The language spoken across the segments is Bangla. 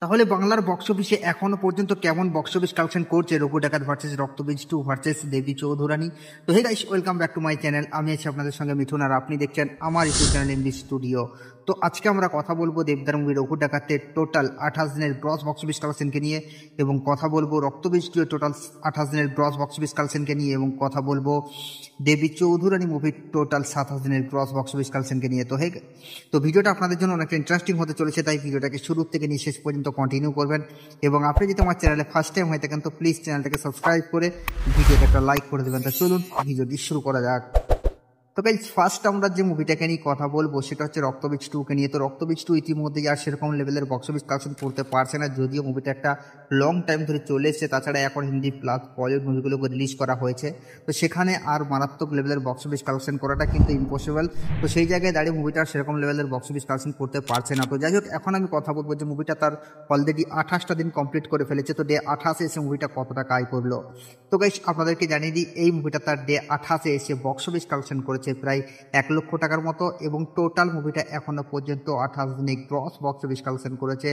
তাহলে বাংলার বক্স অফিসে এখনো পর্যন্ত কেমন বক্স অফিস কালেকশন করছে রঘু ডাকাত ভার্সেস রক্তবীজ 2 ভার্সেস দেবী চৌধুরানী। তো hey guys, welcome back to my channel. আমি আছি আপনাদের সঙ্গে মিঠুন, আর আপনি দেখছেন আমার ইউটিউব চ্যানেল এমবি স্টুডিও। তো আজকে আমরা কথা বলবো দেবদার মুভি রঘু ডাকাতের টোটাল 28 দিনের গ্রস বক্স অফিস কালেকশনকে নিয়ে, এবং কথা বলবো রক্তবীজ 2 এর টোটাল 28 দিনের গ্রস বক্স অফিস কালেকশনকে নিয়ে, এবং কথা বলবো দেবী চৌধুরানী মুভির টোটাল 27 দিনের গ্রস বক্স অফিস কালেকশনকে নিয়ে। তো ভিডিওটা আপনাদের জন্য অনেকটা ইন্টারেস্টিং হতে চলেছে, তাই ভিডিওটাকে শুরু থেকে নিয়ে শেষ পর্যন্ত কন্টিনিউ করবেন। এবং আপনি যদি আমার চ্যানেলে ফার্স্ট টাইম হয়ে থাকেন তো প্লিজ চ্যানেলটাকে সাবস্ক্রাইব করে ভিডিওটা একটা লাইক করে দেবেন। তো চলুন ভিডিওটি শুরু করা যাক। তো গাইস, ফার্স্ট আমরা যে মুভিটাকে নিয়ে কথা বলবো সেটা হচ্ছে রক্তবীজ 2 কে নিয়ে। তো রক্তবীজ 2 ইতিমধ্যেই আর সেরকম লেভেলের বক্স অফিস কালেকশন করতে পারছে না, যদিও মুভিটা একটা লং টাইম ধরে চলে এসেছে। তাছাড়া এখন হিন্দি প্লাস বলিউড মুভিগুলোকে রিলিজ করা হয়েছে, তো সেখানে আর মারাত্মক লেভেলের বক্স অফিস কালেকশন করাটা কিন্তু ইম্পসিবল। তো সেই জায়গায় দাঁড়িয়ে মুভিটা সেরকম লেভেলের বক্স অফিস কালেকশন করতে পারছে না। তো যাই হোক, এখন আমি কথা বলবো যে মুভিটা তার অলরেডি 28টা দিন কমপ্লিট করে ফেলেছে। তো ডে 28 এসে মুভিটা কত টাকা আয় করলো। তো গাইস, আপনাদেরকে জানিয়ে দিই, এই মুভিটা তার ডে 28 এসে বক্স অফিস কালেকশন করেছে প্রায় 1 লক্ষ টাকার মতো, এবং টোটাল মুভিটা এখনো পর্যন্ত 28 দিনে গ্রস বক্স অফিস কালেকশন করেছে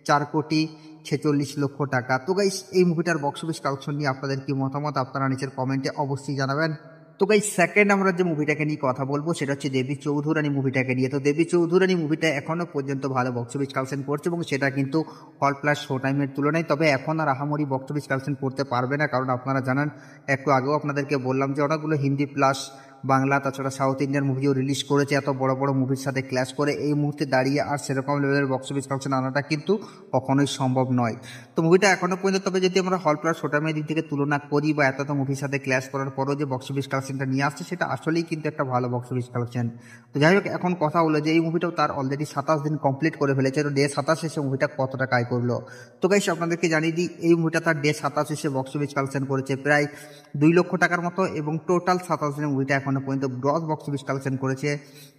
4,46,00,000 টাকা। তো গাইস, এই মুভিটার বক্স অফিস কালেকশন নিয়ে আপনাদের কি মতামত আপনারা নিচের কমেন্টে অবশ্যই জানাবেন। তো গাইস, সেকেন্ড আমরা যে মুভিটাকে নিয়ে কথা বলবো সেটা হচ্ছে দেবী চৌধুরানী মুভিটাকে নিয়ে। তো দেবী চৌধুরানী মুভিটা এখনো পর্যন্ত ভালো বক্স অফিস কালেকশন করছে, এবং সেটা কিন্তু হল প্লাস শো টাইমের তুলনায়। তবে এখন আর আহামরি বক্স অফিস কালেকশন করতে পারবে না, কারণ আপনারা জানেন, একটু আগেও আপনাদেরকে বললাম যে অনেকগুলো হিন্দি প্লাস বাংলা তাছাড়া সাউথ ইন্ডিয়ান মুভিও রিলিজ করেছে। এত বড় বড় মুভির সাথে ক্ল্যাশ করে এই মুহূর্তে দাঁড়িয়ে আর সেরকম লেভেলের বক্স অফিস কালেকশন আনাটা কিন্তু কখনোই সম্ভব নয়। তো মুভিটা এখনো পর্যন্ত, তবে যদি আমরা হল প্লাস শো টাইমের দিক থেকে তুলনা করি বা এত মুভির সাথে ক্ল্যাশ করার পরও যে বক্স অফিস কালেকশনটা নিয়ে আসছে, সেটা আসলেই কিন্তু একটা ভালো বক্স অফিস কালেকশন। তো যাই হোক, এখন কথা হলো যে এই মুভিটাও তার অলরেডি 27 দিন কমপ্লিট করে ফেলেছে। তো ডে 27 এসে মুভিটা কত টাকা আয় করলো। তো গাইস, আপনাদেরকে জানিয়ে দিই, এই মুভিটা তার ডে 27 এসে বক্স অফিস কালেকশন করেছে প্রায় 2 লক্ষ টাকার মতো, এবং টোটাল 27 দিনের মুভিটা এখনো পর্যন্ত গ্রস বক্স অফিস কালেকশন করেছে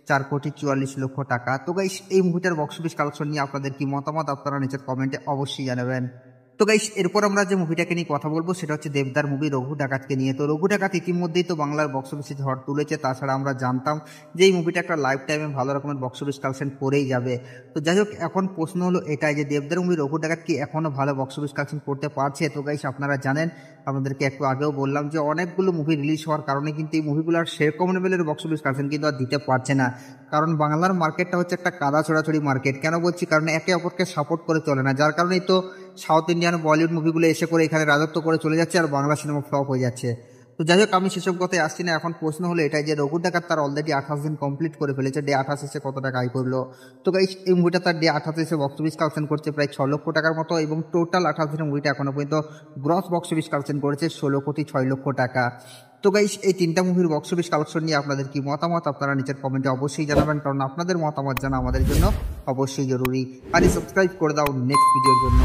4,44,00,000 টাকা। তো গাইস, এই মুভিটার বক্স অফিস কালেকশন নিয়ে আপনাদের কি মতামত আপনারা নিচের কমেন্টে অবশ্যই জানাবেন। তো গাইস, এরপর আমরা যে মুভিটাকে নিয়ে কথা বলবো সেটা হচ্ছে দেবদার মুভি রঘু ডাকাতকে নিয়ে। তো রঘু ডাকাত ইতিমধ্যেই তো বাংলার বক্স অফিসে ঝড় তুলেছে। তাছাড়া আমরা জানতাম যে এই মুভিটা একটা লাইফ টাইমে ভালো রকমের বক্স অফিস কালেকশন করেই যাবে। তো যাই হোক, এখন প্রশ্ন হলো এটাই যে দেবদার মুভি রঘু ডাকাত কি এখনো ভালো বক্স অফিস কালেকশন করতে পারছে। তো গাইস, আপনারা জানেন, আপনাদেরকে একটু আগেও বললাম যে অনেকগুলো মুভি রিলিজ হওয়ার কারণে কিন্তু এই মুভিগুলো আর সেরকম লেভেলের বক্স অফিস কালেকশন কিন্তু আর দিতে পারছে না। কারণ বাংলার মার্কেটটা হচ্ছে একটা কাদা ছোড়াছড়ি মার্কেট। কেন বলছি, কারণ একে অপরকে সাপোর্ট করে চলে না, যার কারণেই তো সাউথ ইন্ডিয়ান বলিউড মুভিগুলো এসে করে এখানে রাজত্ব করে চলে যাচ্ছে, আর বাংলা সিনেমা ফ্লপ হয়ে যাচ্ছে। তো যাই হোক, আমি সেসব কথায় আসছি না। এখন প্রশ্ন হলো এটাই যে রঘু ডাকাত তার অলরেডি 28 দিন কমপ্লিট করে ফেলেছে, ডে 28 এসে কত টাকা আয় করলো। তো গাইস, এই মুভিটা তার ডে 28 এসে বক্স অফিস কালেকশন করছে প্রায় 6 লক্ষ টাকার মতো, এবং টোটাল 28 দিনের মুভিটা এখনো পর্যন্ত গ্রস বক্স অফিস কালেকশন করেছে 16,06,00,000 টাকা। তো গাইস, এই তিনটা মুভির বক্স অফিস কালেকশন নিয়ে আপনাদের কি মতামত আপনারা নিচের কমেন্টে অবশ্যই জানাবেন, কারণ আপনাদের মতামত জানা আমাদের জন্য অবশ্যই জরুরি। আর সাবস্ক্রাইব করে দাও নেক্সট ভিডিওর জন্য।